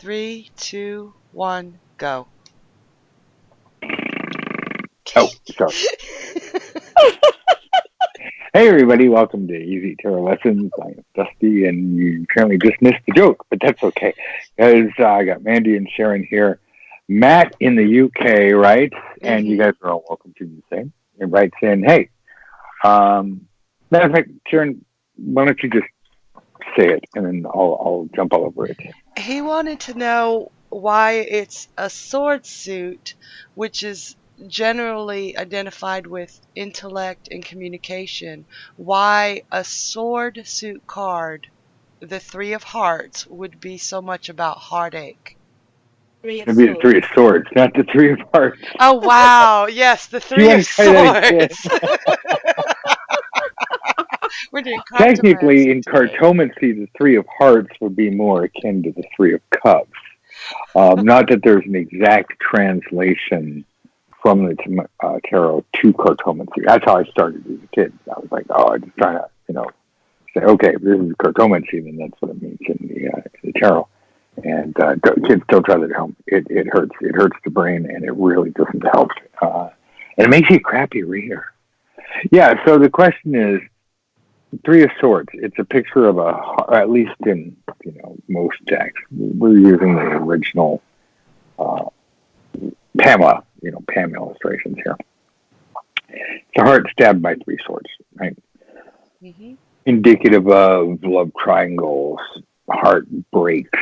3, 2, 1, go. Oh, sorry. Hey, everybody. Welcome to Easy Tarot Lessons. I am Dusty, and you apparently just missed the joke, but that's okay. Because I got Mandy and Sharon here. Matt in the UK writes, and you guys are all welcome to do the same. It writes in, hey, matter of fact, Sharon, why don't you just say it, and then I'll jump all over it. He wanted to know why it's a sword suit, which is generally identified with intellect and communication, why a sword suit card, the 3 of Hearts, would be so much about heartache. It'd be the 3 of Swords, not the 3 of Hearts. Oh, wow. Yes, the 3 of Swords. We're doing Technically, in cartomancy, the 3 of Hearts would be more akin to the 3 of Cups. Not that there's an exact translation from the tarot to cartomancy. That's how I started as a kid. I was like, I'm just trying to, say, okay, if this is cartomancy, then that's what it means in the tarot. And kids don't try that at home. It hurts. It hurts the brain, and it really doesn't help. And it makes you a crappy reader. Yeah, so the question is, 3 of Swords. It's a picture of at least in most decks. We're using the original Pam illustrations here. It's a heart stabbed by 3 swords, right? Mm-hmm. Indicative of love triangles, heartbreaks,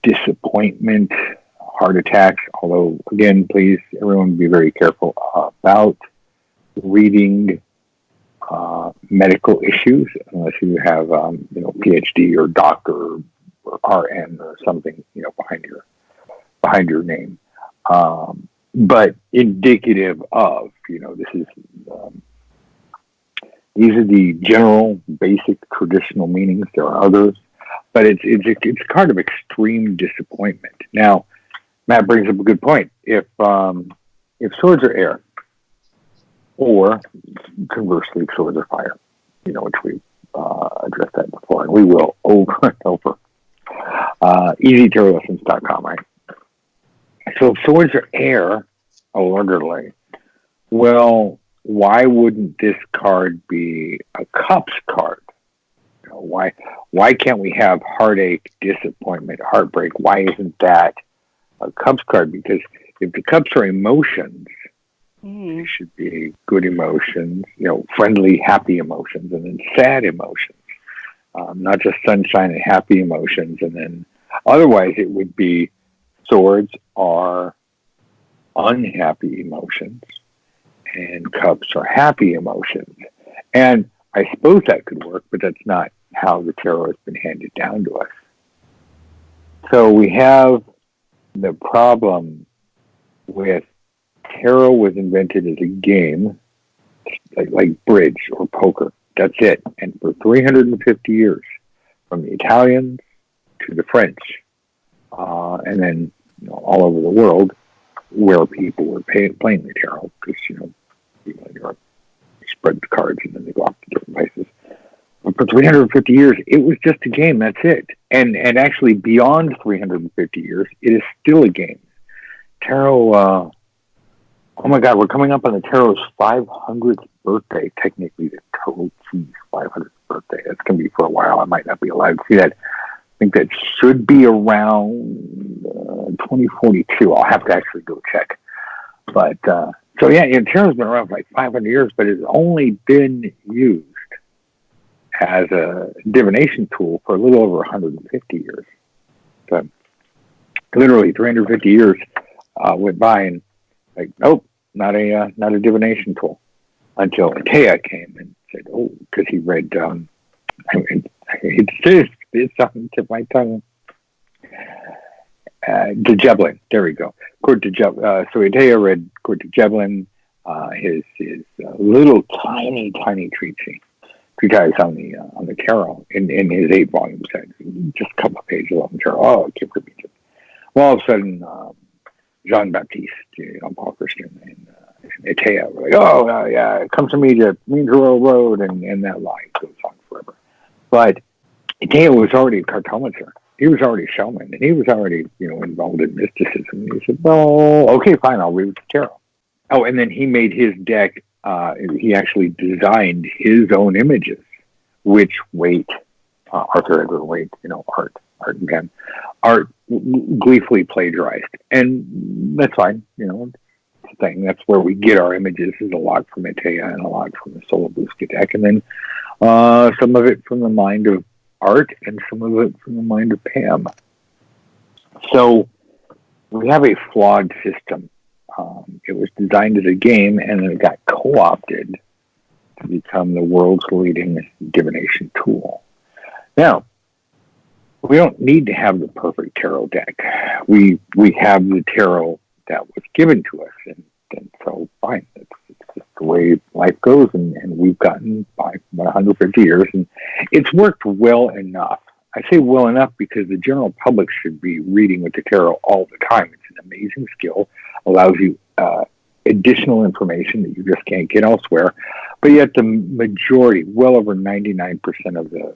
disappointment, heart attacks. Although, again, please, everyone be very careful about reading medical issues, unless you have, PhD or doctor or RN or something, behind your name. But indicative of, this is, these are the general, basic, traditional meanings. There are others, but it's a card of extreme disappointment. Now, Matt brings up a good point. If swords are air, or conversely, swords are fire, which we've addressed that before, and we will over and over. EasyTarotLessons.com, right? So if swords are air, allegedly, well, why wouldn't this card be a cups card? Why can't we have heartache, disappointment, heartbreak? Why isn't that a cups card? Because if the cups are emotions, it should be good emotions, friendly, happy emotions, and then sad emotions. Not just sunshine and happy emotions. And then otherwise it would be swords are unhappy emotions and cups are happy emotions. And I suppose that could work, but that's not how the tarot has been handed down to us. So we have the problem with tarot was invented as a game, like bridge or poker. That's it. And for 350 years, from the Italians to the French, and then all over the world, where people were playing the tarot, because people in Europe spread the cards and then they go off to different places. But for 350 years, it was just a game. That's it. And actually, beyond 350 years, it is still a game. Tarot. Oh my God, we're coming up on the tarot's 500th birthday. Technically, the tarot key's 500th birthday. That's going to be for a while. I might not be alive to see that. I think that should be around 2042. I'll have to actually go check. But, so yeah, tarot's been around for like 500 years, but it's only been used as a divination tool for a little over 150 years. So literally 350 years went by, and nope, not a divination tool, until Atea came and said, because he read, it's on the tip of my tongue. De Gebelin, there we go. Court de Gebelin. So Atea read Court de Gebelin, his little tiny treatise on the tarot in his 8-volume set, just a couple of pages on the tarot. I can't repeat it. Well, all of a sudden, Jean-Baptiste, Paul Christian, and Atea were like, yeah, it comes from Egypt, means the Road, and that line goes on forever. But Atea was already a cartomancer. he was already shaman, and he was already, involved in mysticism. And he said, "Well, okay, fine, I'll read the tarot." Oh, and then he made his deck. He actually designed his own images, which Arthur Edward Waite, Art again, Art gleefully plagiarized, and that's fine. It's a thing. That's where we get our images. Is a lot from Itea and a lot from the Solabuska deck, and then some of it from the mind of Art and some of it from the mind of Pam. So we have a flawed system. It was designed as a game, and then it got co-opted to become the world's leading divination tool. Now, we don't need to have the perfect tarot deck. We have the tarot that was given to us, and so fine. It's just the way life goes, and we've gotten by about 150 years, and it's worked well enough. I say well enough because the general public should be reading with the tarot all the time. It's an amazing skill, allows you additional information that you just can't get elsewhere. But yet the majority, well over 99% of the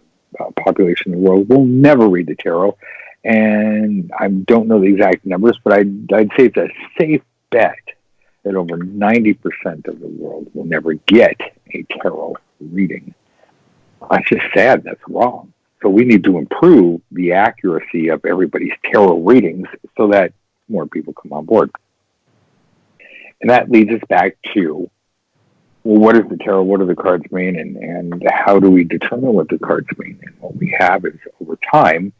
population in the world will never read the tarot. And I don't know the exact numbers, but I'd say it's a safe bet that over 90% of the world will never get a tarot reading. That's just sad. That's wrong. So we need to improve the accuracy of everybody's tarot readings so that more people come on board. And that leads us back to, well, what is the tarot? What do the cards mean? And how do we determine what the cards mean? And what we have is, over time,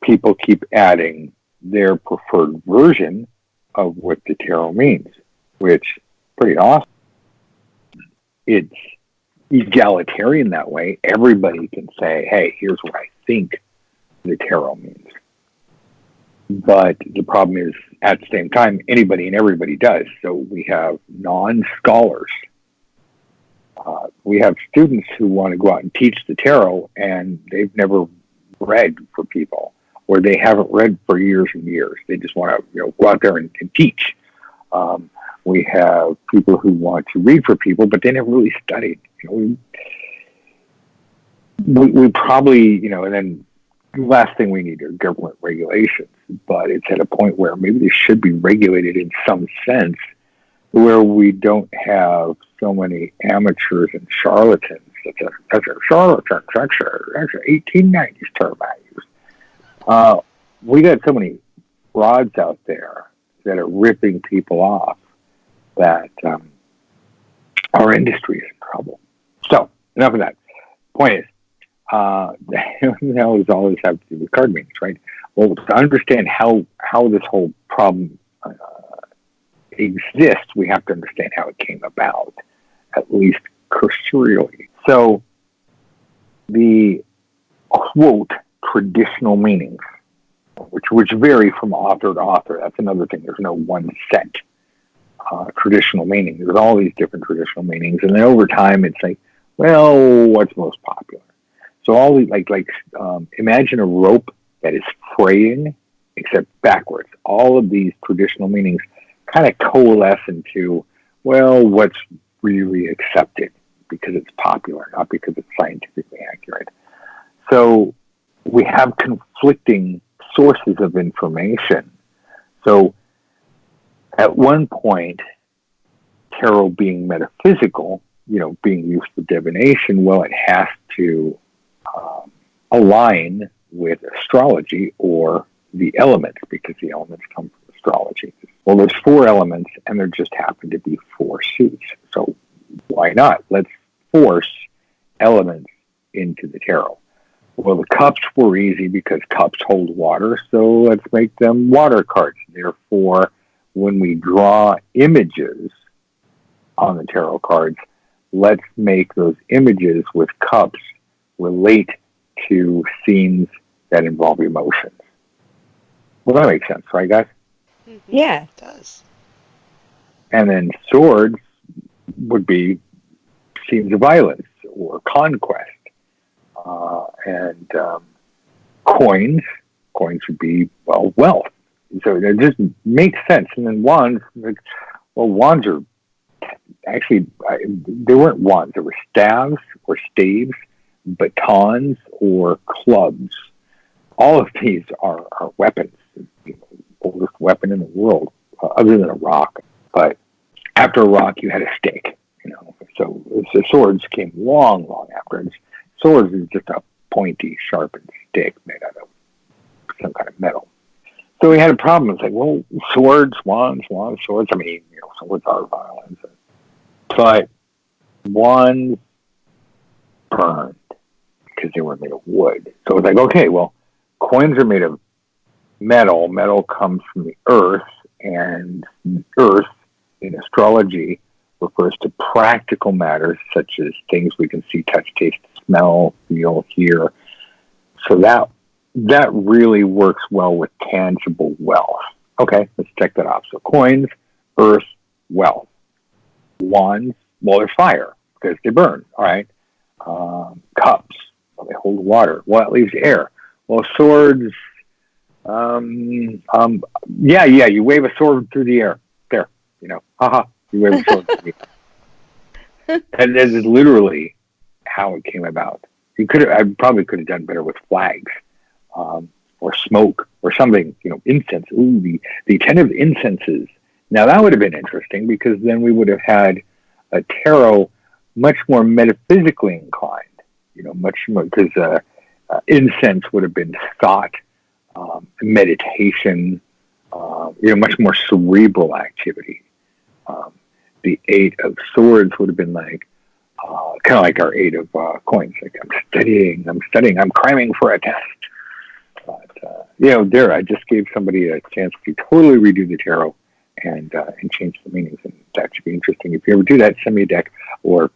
people keep adding their preferred version of what the tarot means, which is pretty awesome. It's egalitarian that way. Everybody can say, hey, here's what I think the tarot means. But the problem is, at the same time, anybody and everybody does. So we have non-scholars. We have students who want to go out and teach the tarot, and they've never read for people, or they haven't read for years and years. They just want to go out there and teach. We have people who want to read for people, but they never really studied. We probably, and then the last thing we need are government regulations, but it's at a point where maybe they should be regulated in some sense, where we don't have so many amateurs and charlatans. That's a charlatan. That's a 1890s term I use. We got so many frauds out there that are ripping people off that our industry is in trouble. So, enough of that. Point is, how does all this have to do with card meanings, right? Well, to understand how this whole problem exists, we have to understand how it came about, at least cursorily. So, the quote traditional meanings, which vary from author to author. That's another thing. There's no one set traditional meaning. There's all these different traditional meanings, and then over time, it's like, well, what's most popular? So all these, imagine a rope that is fraying, except backwards. All of these traditional meanings kind of coalesce into, well, what's really accepted because it's popular, not because it's scientifically accurate. So we have conflicting sources of information. So at one point, tarot being metaphysical, being used for divination, well, it has to align with astrology or the elements, because the elements come from astrology. Well, there's 4 elements, and there just happen to be 4 suits. So why not? Let's force elements into the tarot. Well, the cups were easy because cups hold water, so let's make them water cards. Therefore, when we draw images on the tarot cards, let's make those images with cups relate to scenes that involve emotions. Well, that makes sense, right, guys? Mm-hmm. Yeah. It does. And then swords would be scenes of violence or conquest. And coins would be, well, wealth. So it just makes sense. And then wands, wands are actually, they weren't wands. They were staves or staves, batons or clubs. all of these are weapons. The oldest weapon in the world, other than a rock. But after a rock, you had a stake. So the swords came long after. And swords is just a pointy, sharpened stick made out of some kind of metal. So we had a problem. It's like, well, swords, wands, swords. I mean, swords are violence, but wands burned because they were made of wood. So it's like, okay, well, coins are made of metal. Metal comes from the earth, and earth in astrology refers to practical matters such as things we can see, touch, taste, smell, feel, hear. So that really works well with tangible wealth. Okay, let's check that off. So coins, earth, wealth. Wands, well, they're fire because they burn. All right. Cups, well, they hold water. Well, that leaves air. Well, swords, yeah, you wave a sword through the air. There, haha, you wave a sword through the air. And that is literally how it came about. I probably could have done better with flags, or smoke, or something, incense. Ooh, the 10 of incenses. Now that would have been interesting because then we would have had a tarot much more metaphysically inclined, much more, because incense would have been thought, meditation, much more cerebral activity. The 8 of swords would have been like, kind of like our 8 of coins. Like, I'm studying, I'm cramming for a test. But, there, I just gave somebody a chance to totally redo the tarot and change the meanings. And that should be interesting. If you ever do that, send me a deck, send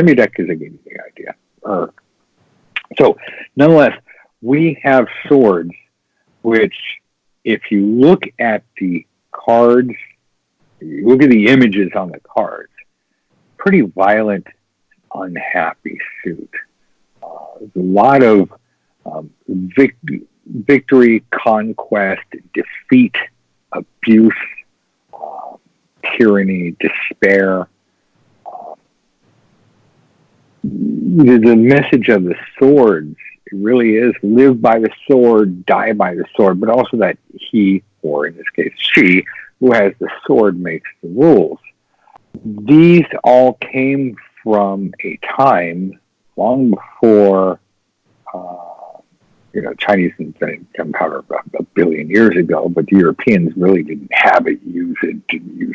me a deck because I gave you the idea. So, nonetheless, we have swords, which, if you look at the cards, you look at the images on the cards, pretty violent, unhappy suit. There's a lot of victory, conquest, defeat, abuse, tyranny, despair. The message of the swords, it really is live by the sword, die by the sword, but also that he, or in this case she, who has the sword makes the rules. These all came from a time long before, Chinese invented gunpowder about a billion years ago, but the Europeans really didn't didn't use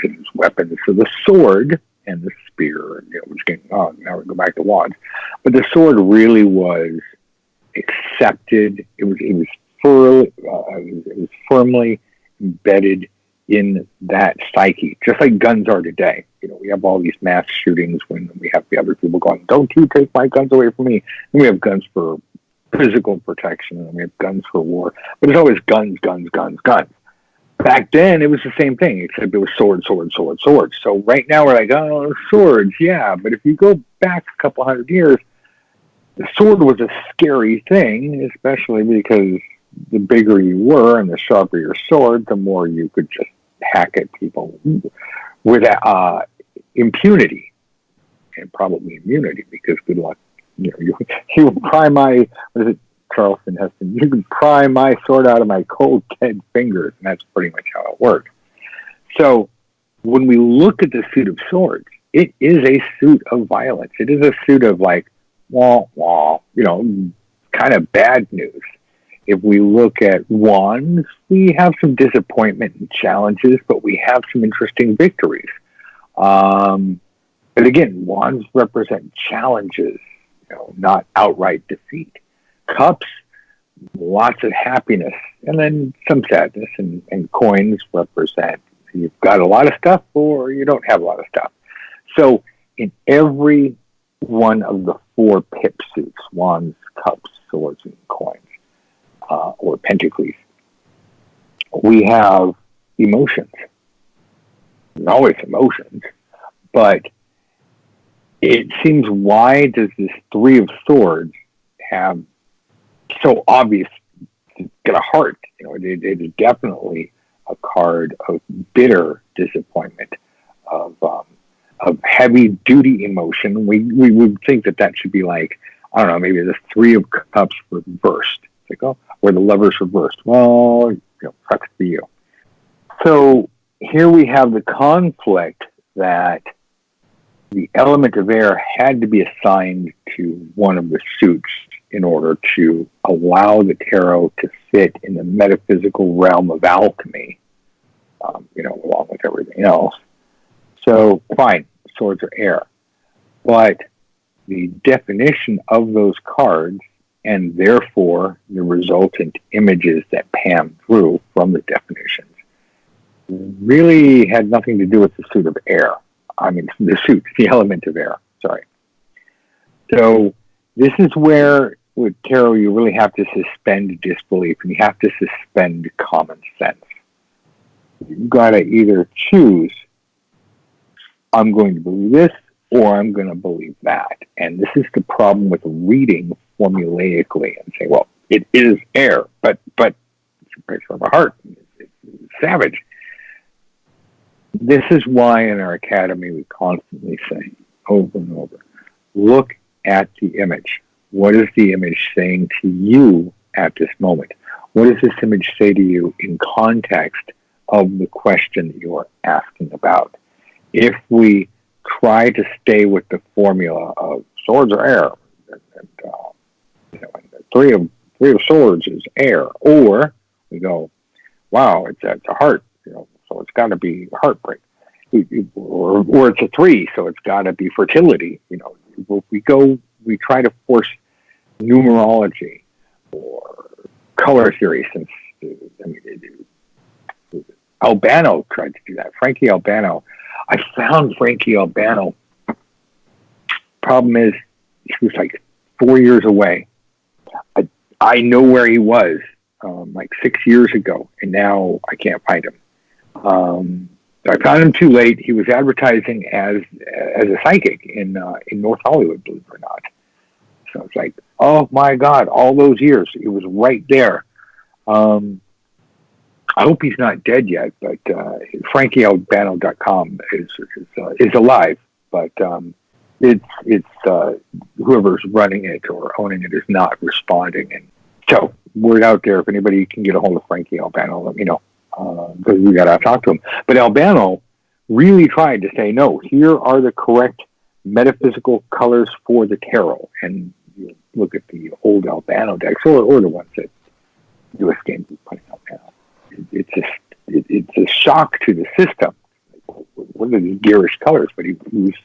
it as weapons. So the sword and the spear, which came on. Now we go back to wands, but the sword really was accepted. It was firmly embedded in that psyche, just like guns are today. We have all these mass shootings when we have the other people going, "Don't you take my guns away from me." And we have guns for physical protection, and we have guns for war. But it's always guns. Back then, it was the same thing, except it was sword. So right now, we're like, oh, swords, yeah. But if you go back a couple hundred years, the sword was a scary thing, especially because the bigger you were and the sharper your sword, the more you could just hack at people with impunity, and probably immunity, because good luck. You pry my, what is it, Charleston Heston, you can pry my sword out of my cold, dead fingers, and that's pretty much how it works. So when we look at the suit of swords, it is a suit of violence. It is a suit of like, wah, wah, kind of bad news. If we look at wands, we have some disappointment and challenges, but we have some interesting victories. But again, wands represent challenges, not outright defeat. Cups, lots of happiness, and then some sadness. And coins represent you've got a lot of stuff or you don't have a lot of stuff. So in every one of the 4 pip suits, wands, cups, swords, and coins, or pentacles, we have emotions. There's always emotions, but it seems, why does this 3 of swords have so obvious? It's got a heart. It is definitely a card of bitter disappointment, of heavy duty emotion. We would think that should be like, I don't know, maybe the 3 of cups reversed. It's like, oh, or the lever's reversed. Well, sucks for you. So here we have the conflict that the element of air had to be assigned to one of the suits in order to allow the tarot to fit in the metaphysical realm of alchemy, along with everything else. So, fine, swords are air. But the definition of those cards, and therefore the resultant images that pan through from the definitions, really had nothing to do with the suit of air. I mean, the element of air, sorry. So this is where, with tarot, you really have to suspend disbelief, and you have to suspend common sense. You've got to either choose, I'm going to believe this, or I'm going to believe that. And this is the problem with reading formulaically and saying, well, it is air, but it's a place from the heart. It's savage. This is why in our academy we constantly say over and over, look at the image. What is the image saying to you at this moment? What does this image say to you in context of the question that you are asking about? If we try to stay with the formula of swords are air, and three of swords is air, or we go, wow, it's a heart, so it's got to be heartbreak, or it's a 3, so it's got to be fertility. We try to force numerology or color theory. Since Albano tried to do that. Frankie Albano. I found Frankie Albano. Problem is, he was like 4 years away. I know where he was like 6 years ago, and now I can't find him. I found him too late. He was advertising as a psychic in North Hollywood, believe it or not. So it's like, oh my God, all those years, he was right there. I hope he's not dead yet, but FrankieAlbano.com is alive, but it's whoever's running it or owning it is not responding. And so, word out there, if anybody can get a hold of Frankie Albano, let me know, because we got to talk to him. But Albano really tried to say, no, here are the correct metaphysical colors for the tarot. And you look at the old Albano decks, or the ones that U.S. Games is putting out now. It's a shock to the system. What are these garish colors? But he was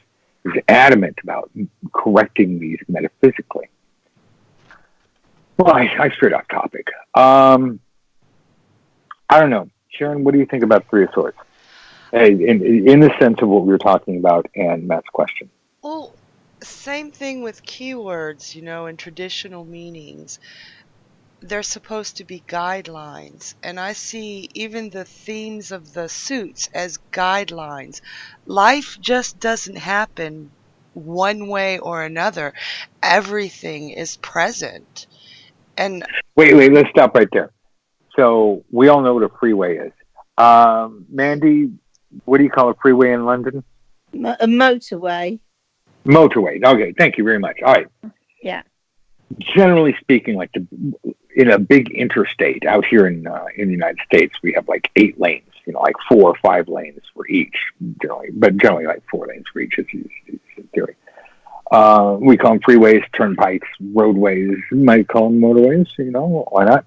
adamant about correcting these metaphysically. Well, I strayed off topic. I don't know. Sharon, what do you think about Three of Swords? In the sense of what we were talking about and Matt's question. Well, same thing with keywords, in traditional meanings. They're supposed to be guidelines, and I see even the themes of the suits as guidelines. Life just doesn't happen one way or another. Everything is present. And wait, let's stop right there. So we all know what a freeway is. Mandy, what do you call a freeway in London? A motorway. Motorway. Okay, thank you very much. All right. Yeah. Generally speaking, like in a big interstate out here in the United States, we have like 8 lanes, like 4 or 5 lanes for each, generally like 4 lanes for each is in theory. We call them freeways, turnpikes, roadways. You might call them motorways, why not?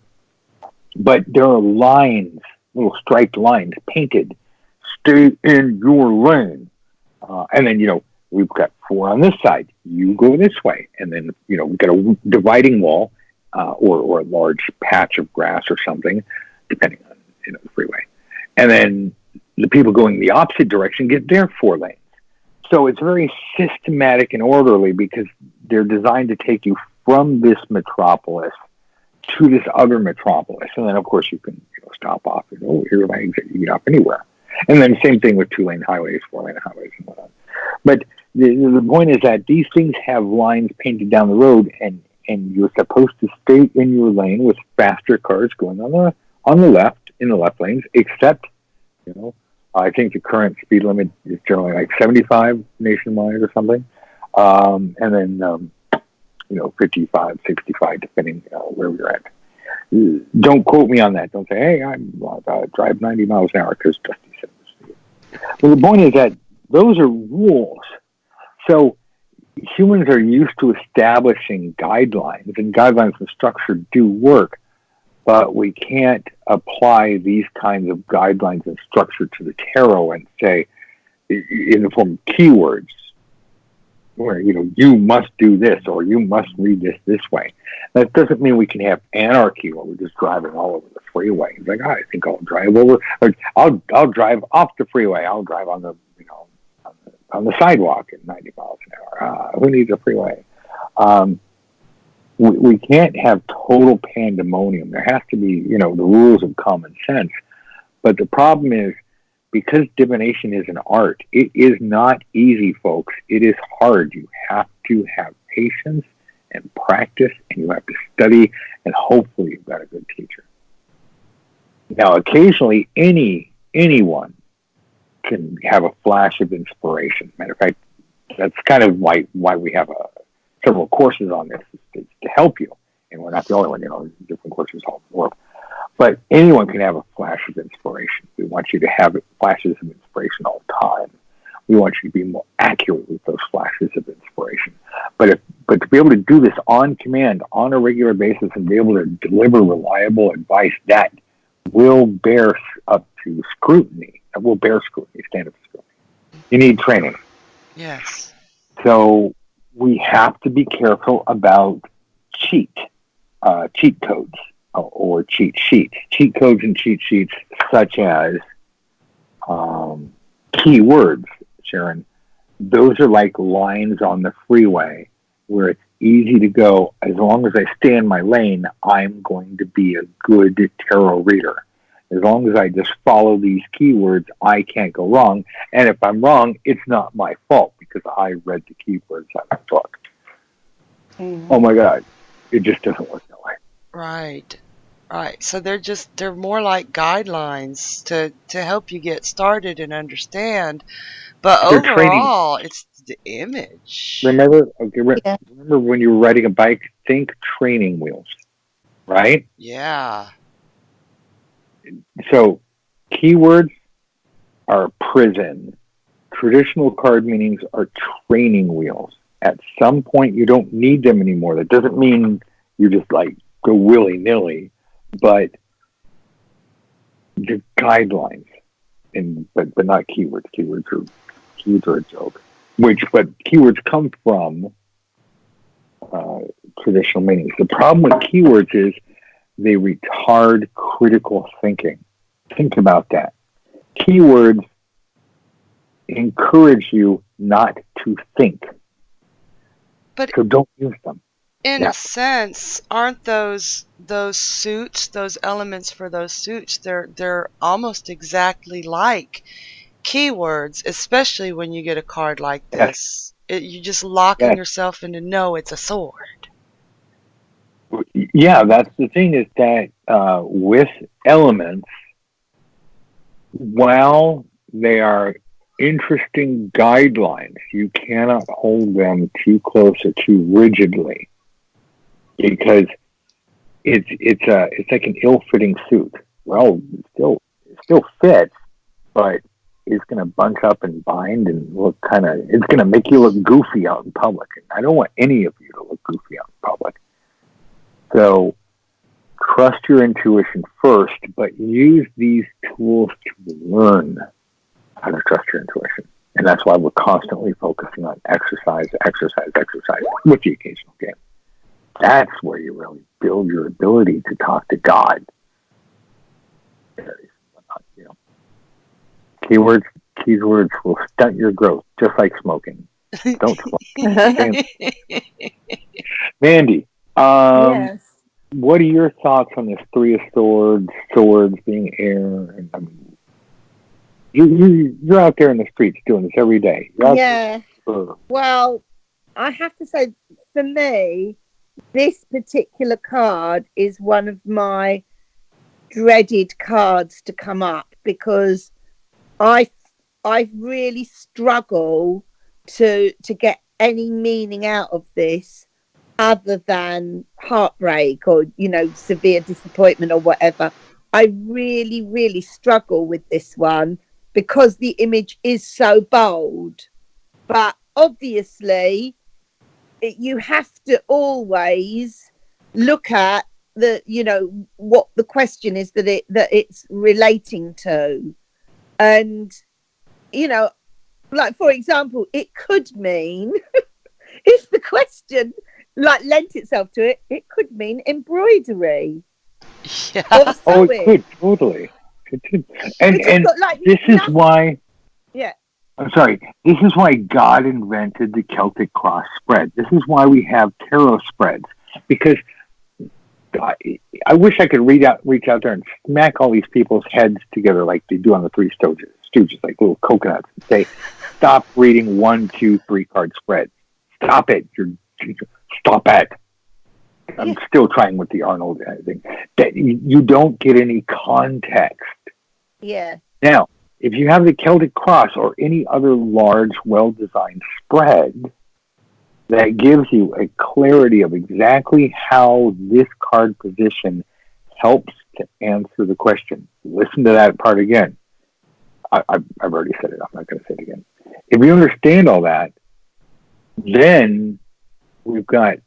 But there are lines, little striped lines painted, stay in your lane. And then, we've got 4 on this side. You go this way. And then, we've got a dividing wall or a large patch of grass or something, depending on, the freeway. And then the people going the opposite direction get their 4 lanes. So it's very systematic and orderly because they're designed to take you from this metropolis to this other metropolis. And then, of course, you can stop off and, here's my exit. You can get off anywhere. And then same thing with 2-lane highways, 4-lane highways, and whatnot. But the point is that these things have lines painted down the road, and you're supposed to stay in your lane with faster cars going on the left, in the left lanes, except, I think the current speed limit is generally like 75 nationwide or something. And then, 55, 65, depending where we're at. Don't quote me on that. Don't say, hey, I drive 90 miles an hour because Dusty said this. Well, the point is that those are rules. So humans are used to establishing guidelines, and guidelines and structure do work, but we can't apply these kinds of guidelines and structure to the tarot and say, in the form of keywords, where, you must do this or you must read this way. That doesn't mean we can have anarchy where we're just driving all over the freeway. It's like, I think I'll drive over, or I'll drive off the freeway. I'll drive on the, on the sidewalk at 90 miles an hour. Who needs a freeway? We can't have total pandemonium. There has to be, the rules of common sense. But the problem is, because divination is an art, it is not easy, folks. It is hard. You have to have patience and practice, and you have to study, and hopefully you've got a good teacher. Now, occasionally, anyone can have a flash of inspiration. Matter of fact, that's kind of why we have several courses on this, is to help you. And we're not the only one, different courses all over the world. But anyone can have a flash of inspiration. We want you to have flashes of inspiration all the time. We want you to be more accurate with those flashes of inspiration. But to be able to do this on command, on a regular basis, and be able to deliver reliable advice, that will bear up to scrutiny. That will bear scrutiny, stand up to scrutiny. You need training. Yes. So we have to be careful about cheat codes. Or cheat sheets. Cheat codes and cheat sheets such as keywords, Sharon. Those are like lines on the freeway where it's easy to go, as long as I stay in my lane, I'm going to be a good tarot reader. As long as I just follow these keywords, I can't go wrong. And if I'm wrong, it's not my fault because I read the keywords on the book. Mm-hmm. Oh my God. It just doesn't work that way. Right. So they're more like guidelines to help you get started and understand. But overall, it's the image. Remember when you were riding a bike, think training wheels, right? Yeah. So keywords are prison. Traditional card meanings are training wheels. At some point, you don't need them anymore. That doesn't mean you just go willy-nilly, but the guidelines, but not keywords. Keywords are a joke. But keywords come from traditional meanings. The problem with keywords is they retard critical thinking. Think about that. Keywords encourage you not to think. But so don't use them. In a sense, aren't those suits, those elements for those suits, they're almost exactly like keywords, especially when you get a card like this. You just locking yourself into, no, it's a sword. Yeah, that's the thing, is that with elements, while they are interesting guidelines, you cannot hold them too close or too rigidly, because it's like an ill-fitting suit. Well, it still fits, but it's going to bunch up and bind and look it's going to make you look goofy out in public. And I don't want any of you to look goofy out in public. So trust your intuition first, but use these tools to learn how to trust your intuition. And that's why we're constantly focusing on exercise with the occasional game. That's where you really build your ability to talk to God. Keywords will stunt your growth, just like smoking. Don't smoke. Mandy, yes. What are your thoughts on this Three of Swords being air? And you're out there in the streets doing this every day. Yeah. Well, I have to say, for me, this particular card is one of my dreaded cards to come up, because I really struggle to get any meaning out of this. other than heartbreak or, severe disappointment or whatever. I really, really struggle with this one because the image is so bold. But obviously, you have to always look at what the question is that it's relating to. And, like, for example, it could mean if the question lent itself to it, it could mean embroidery. Yeah. Or Oh, it sewing. could totally. It could. And Which has got, like, this is why. Yeah. I'm sorry. This is why God invented the Celtic cross spread. This is why we have tarot spreads, because I wish I could reach out there and smack all these people's heads together like they do on the Three Stooges, like little coconuts, and say, "Stop reading 1, 2, 3 card spreads. Stop it! Stop it!" I'm still trying with the Arnold thing. That you don't get any context. Yeah. Now, if you have the Celtic cross or any other large, well-designed spread that gives you a clarity of exactly how this card position helps to answer the question. Listen to that part again. I've already said it. I'm not going to say it again. If you understand all that, then we've got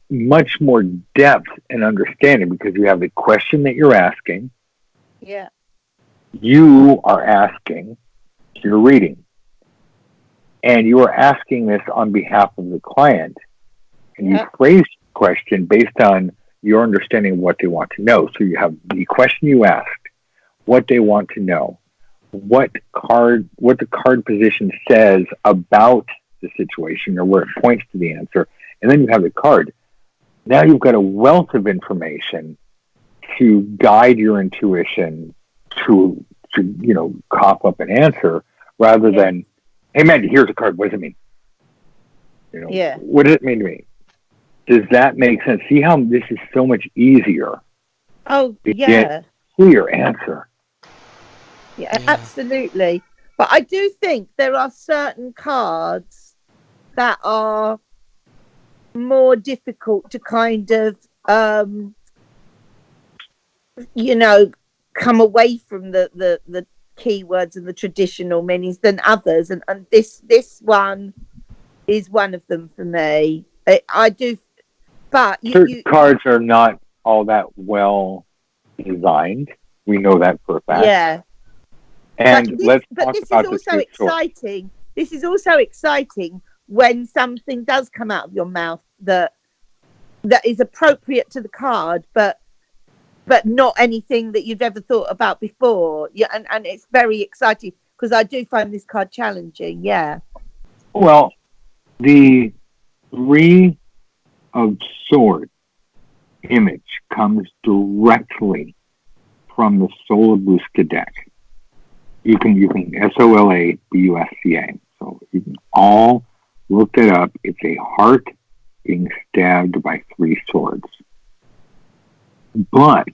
much more depth and understanding because you have the question that you're asking. Yeah. You are asking, you're reading. And you are asking this on behalf of the client. And you phrase the question based on your understanding of what they want to know. So you have the question you asked, what they want to know, what the card position says about the situation or where it points to the answer. And then you have the card. Now you've got a wealth of information to guide your intuition to cough up an answer rather than, "Hey, Mandy, here's a card. What does it mean? What does it mean to me?" Does that make sense? See how this is so much easier? Oh, to get a clear answer. Yeah, absolutely. But I do think there are certain cards that are more difficult to kind of, come away from the keywords and the traditional meanings than others. And this one is one of them for me. I do, but certain cards are not all that well designed. We know that for a fact. Yeah. And let's talk about this is also exciting. This is also exciting when something does come out of your mouth that is appropriate to the card, but not anything that you've ever thought about before. Yeah, and it's very exciting because I do find this card challenging. Yeah. Well, the Three of Swords image comes directly from the Solabusca deck. You can Solabusca. So you can all look that up. It's a heart being stabbed by 3 swords. But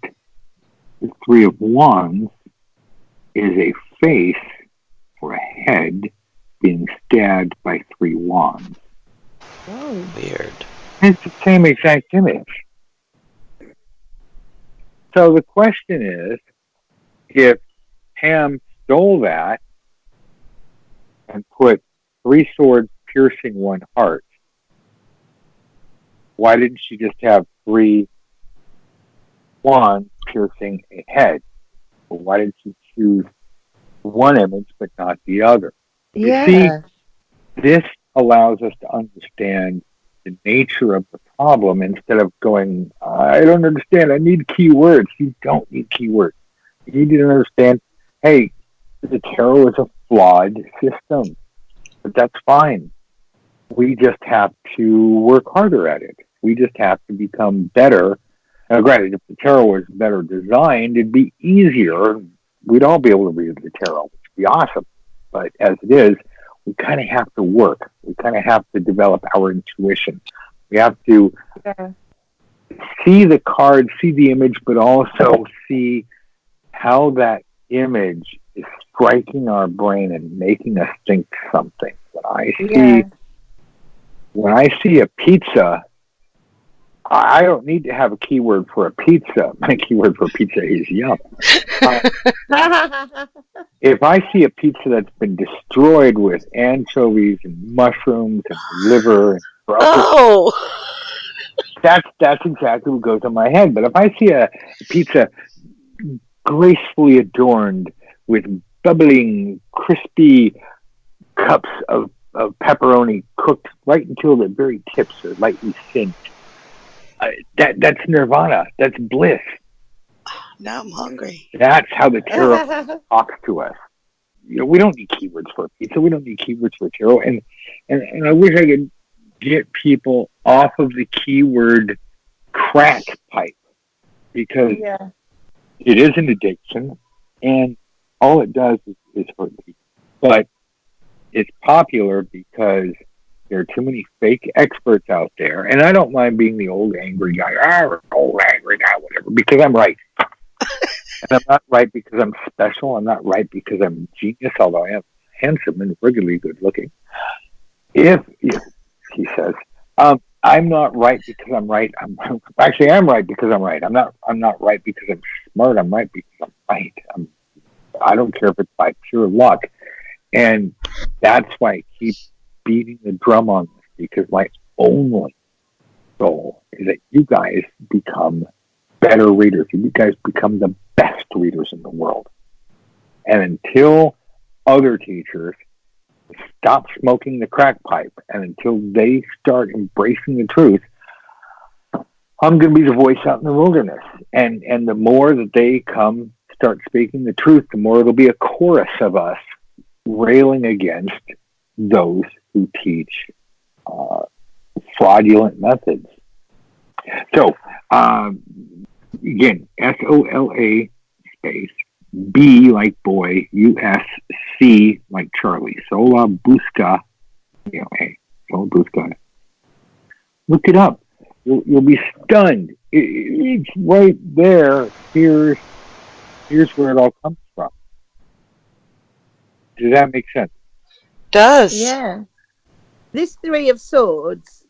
the Three of Wands is a face or a head being stabbed by 3 wands. Oh, weird. It's the same exact image. So the question is, if Pam stole that and put 3 swords piercing 1 heart, why didn't she just have 3 wands piercing a head? Or why did she choose one image but not the other? yeah. You see, this allows us to understand the nature of the problem instead of going, "I don't understand, I need keywords." You don't need keywords. You need to understand, hey, the tarot is a flawed system, but that's fine. We just have to work harder at it. We just have to become better. Now, granted, if the tarot was better designed, it'd be easier. We'd all be able to read the tarot, which would be awesome. But as it is, we kind of have to work. We kind of have to develop our intuition. We have to see the card, see the image, but also see how that image is striking our brain and making us think something. When I see a pizza I don't need to have a keyword for a pizza. My keyword for pizza is yum. Uh, if I see a pizza that's been destroyed with anchovies and mushrooms and liver and Brussels, Oh, that's exactly what goes in my head. But if I see a pizza gracefully adorned with bubbling, crispy cups of pepperoni cooked right until the very tips are lightly singed, that's nirvana. That's bliss. now I'm hungry. That's how the tarot talks to us. We don't need keywords for pizza. We don't need keywords for tarot. And I wish I could get people off of the keyword crack pipe because Yeah. it is an addiction and all it does is hurt people. But it's popular because there are too many fake experts out there. And I don't mind being the old angry guy, old angry guy, whatever, because I'm right. And I'm not right because I'm special. I'm not right because I'm a genius, although I am handsome and regularly good looking. If he says, I'm not right because I'm right. I'm right because I'm right. I'm not right because I'm smart. I'm right because I'm right. I don't care if it's by pure luck. And that's why I keep beating the drum on this because my only goal is that you guys become better readers. You guys become the best readers in the world. And until other teachers stop smoking the crack pipe and until they start embracing the truth, I'm going to be the voice out in the wilderness. And the more that they come start speaking the truth, the more there'll be a chorus of us railing against those who teach fraudulent methods. So, again, SOLA space B like boy, USC like Charlie. Sola Busca, Sola Busca. Look it up. You'll be stunned. It's right there. Here's where it all comes from. Does that make sense? Does. Yeah. This Three of Swords,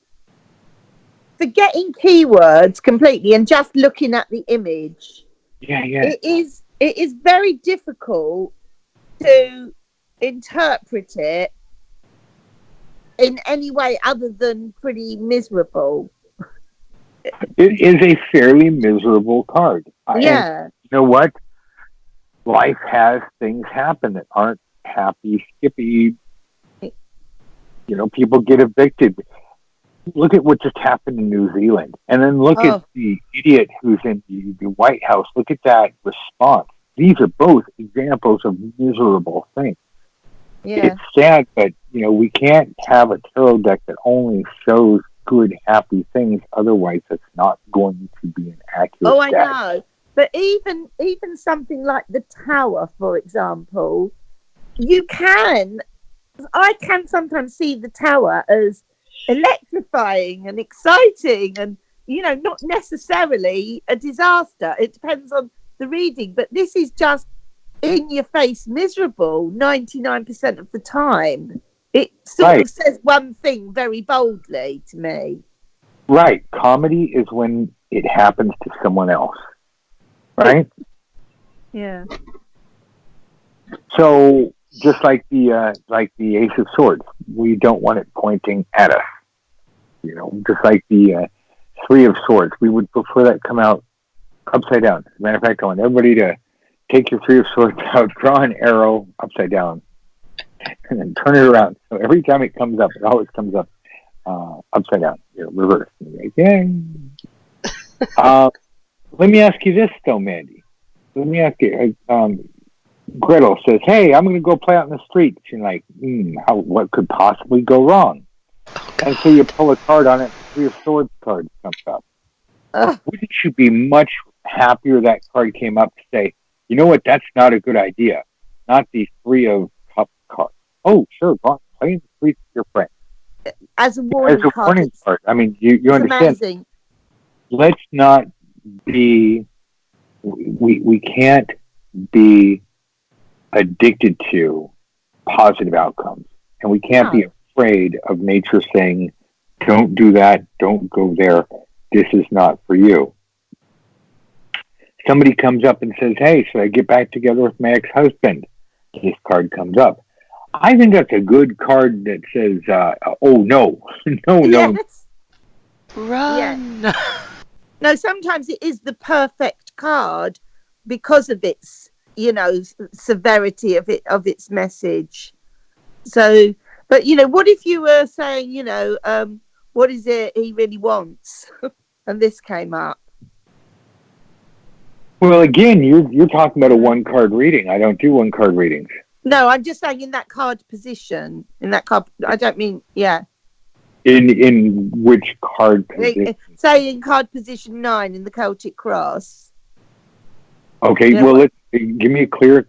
forgetting keywords completely and just looking at the image. Yeah. It is very difficult to interpret it in any way other than pretty miserable. It is a fairly miserable card. Yeah. And you know what? Life has things happen that aren't happy, skippy. People get evicted. Look at what just happened in New Zealand. And then look at the idiot who's in the White House. Look at that response. These are both examples of miserable things. Yeah. It's sad, but, we can't have a tarot deck that only shows good, happy things. Otherwise, it's not going to be an accurate deck. I know. But even something like the Tower, for example, I can sometimes see the Tower as electrifying and exciting and, not necessarily a disaster. It depends on the reading. But this is just in your face miserable 99% of the time. It sort of says one thing very boldly to me. Right. Comedy is when it happens to someone else. Right? Yeah. So just like the Ace of Swords, we don't want it pointing at us. Just like the Three of Swords, we would prefer that come out upside down. As a matter of fact, I want everybody to take your Three of Swords out, draw an arrow upside down, and then turn it around. So every time it comes up, it always comes up upside down, reverse. Yay! Let me ask you this, though, Mandy. Let me ask you. Gretel says, "Hey, I'm going to go play out in the street." She's like, what could possibly go wrong? And so you pull a card on it, the Three of Swords card comes up. Wouldn't you be much happier that card came up to say, you know what, that's not a good idea. Not the Three of Cups card. Oh, sure, go on, play in the streets with your friends. As a warning card. I mean, you understand. Amazing. Let's not be, we can't be addicted to positive outcomes. And we can't be afraid of nature saying, don't do that, don't go there. this is not for you. Somebody comes up and says, hey, should I get back together with my ex-husband? This card comes up. I think that's a good card that says, oh, no, no, no. Yes. Run. Yeah. No, sometimes it is the perfect card because of its, severity of its message. So, but, what if you were saying, what is it he really wants? And this came up. Well, again, you're talking about a one-card reading. I don't do one-card readings. No, I'm just saying in that card position. In that card, I don't mean, yeah. In which card position? Say in card position 9 in the Celtic Cross. Okay, well, give me a clear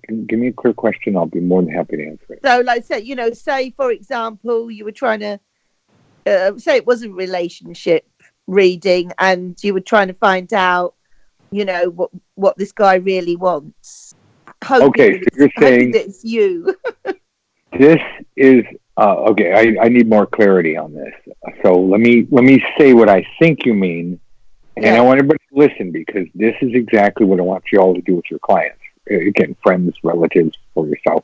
question. I'll be more than happy to answer it. So, like, say for example, you were trying to say it was a relationship reading, and you were trying to find out, what this guy really wants. Okay, so you're saying that it's you. This is okay. I need more clarity on this. So let me say what I think you mean, and I want everybody to listen, because this is exactly what I want you all to do with your clients. Again, friends, relatives, or yourself.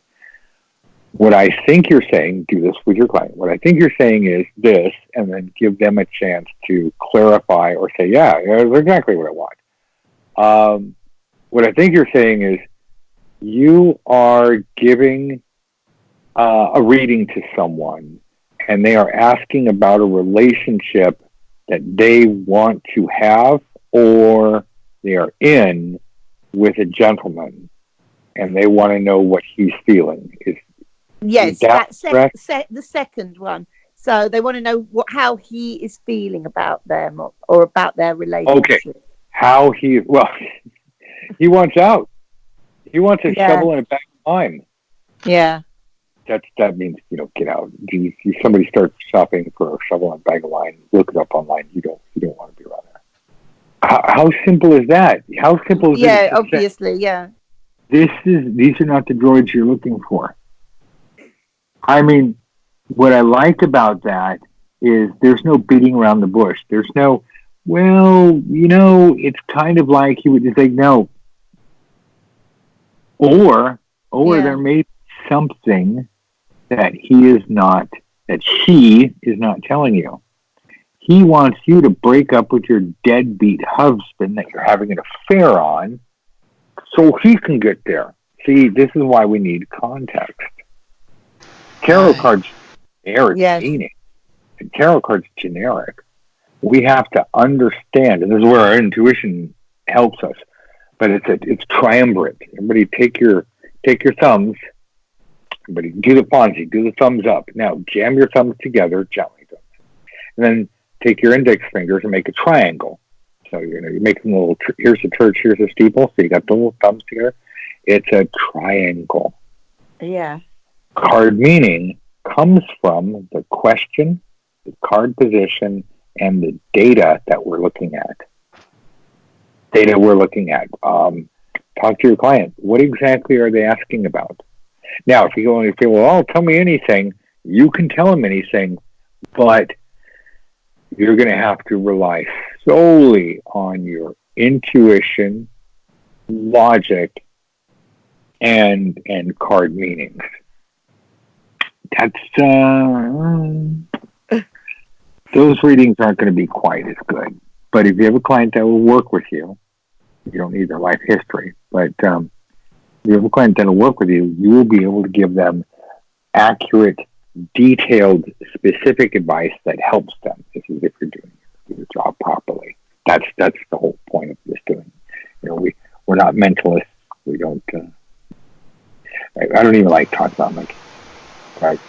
What I think you're saying, do this with your client. What I think you're saying is this, and then give them a chance to clarify or say, yeah, that's exactly what I want. What I think you're saying is you are giving a reading to someone, and they are asking about a relationship that they want to have, or they are in with a gentleman, and they want to know what he's feeling. Yes, that's the second one. So they want to know how he is feeling about them, or about their relationship. Okay, how he wants out. He wants a shovel and a bag of lime. Yeah. That means, get out. If somebody starts shopping for a shovel and a bag of lime, look it up online. You don't want to be around there. How simple is that? How simple is it? Yeah, obviously, yeah. These are not the droids you're looking for. I mean, what I like about that is there's no beating around the bush. There's no, it's kind of like he would just say no. Or there may be something that she is not telling you. He wants you to break up with your deadbeat husband that you're having an affair on, so he can get there. See, this is why we need context. Tarot cards are meaning. Tarot cards generic. We have to understand, and this is where our intuition helps us. But it's triumvirate. Everybody take your thumbs. Everybody do the Fonzie, do the thumbs up. Now jam your thumbs together gently, and then take your index fingers and make a triangle. So you're making a little. Here's a church, here's a steeple. So you got the little thumbs together. It's a triangle. Yeah. Card meaning comes from the question, the card position, and the data that we're looking at. Talk to your client. What exactly are they asking about? Now, if you go and you say, well, tell me anything, you can tell them anything, but you're going to have to rely solely on your intuition, logic, and card meanings. Those readings aren't going to be quite as good. But if you have a client that will work with you, you don't need their life history, but if you have a client that will work with you, you will be able to give them accurate, detailed, specific advice that helps them. This is if you're doing your job properly. That's the whole point of this doing. We're not mentalists. We don't. I don't even like talking about mentalists. Right?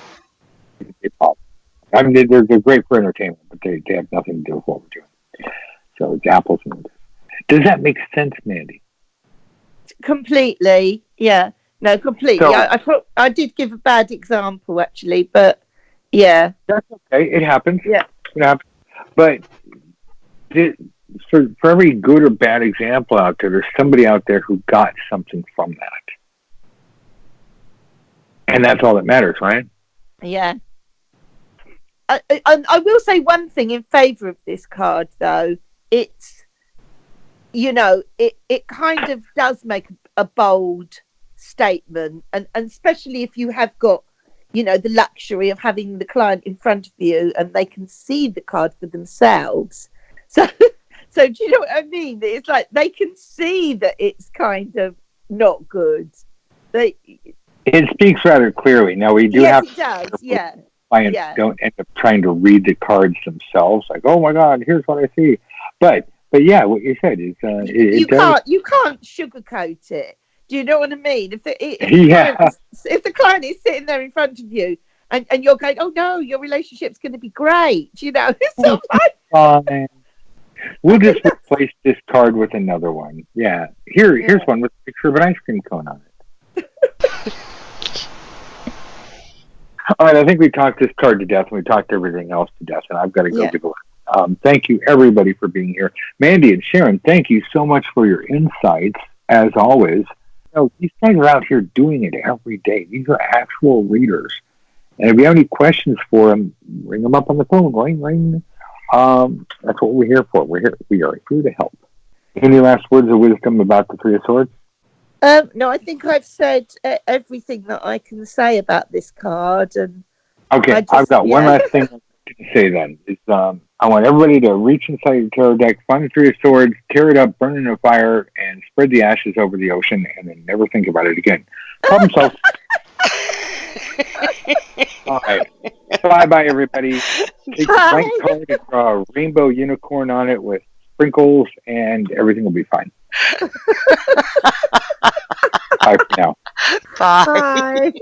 I mean, they're great for entertainment, but they have nothing to do with what we're doing. So it's apples and oranges. Does that make sense, Mandy? Completely, yeah. No, completely. So, I did give a bad example, actually, but yeah. That's okay. It happens. Yeah. It happens. But for every good or bad example out there's somebody out there who got something from that. And that's all that matters, right? Yeah. I will say one thing in favour of this card, though, it's, it kind of does make a bold statement, and especially if you have got, the luxury of having the client in front of you and they can see the card for themselves. So so do you know what I mean? It's like they can see that it's kind of not good. It speaks rather clearly. Now we do Yes, have it does. Yeah. clients don't end up trying to read the cards themselves, like, oh my God, here's what I see. But yeah, what you said is You can't sugarcoat it. Do you know what I mean? If the client is sitting there in front of you and you're going, oh no, your relationship's going to be great, it's not like. We'll just replace this card with another one. Yeah. Here's one with a picture of an ice cream cone on it. All right, I think we talked this card to death, and we talked everything else to death, and I've got to go give a thank you, everybody, for being here. Mandy and Sharon, thank you so much for your insights, as always. These guys are out here doing it every day. These are actual readers. And if you have any questions for them, ring them up on the phone. Ring, ring. That's what we're here for. We are here to help. Any last words of wisdom about the Three of Swords? No, I think I've said everything that I can say about this card. And okay, I've got one last thing to say then. Is I want everybody to reach inside your tarot deck, find the Three of Swords, tear it up, burn it in a fire, and spread the ashes over the ocean, and then never think about it again. Problem solved. All right. Bye, everybody. Take the blank card and draw a rainbow unicorn on it with sprinkles, and everything will be fine. Bye for now. Bye.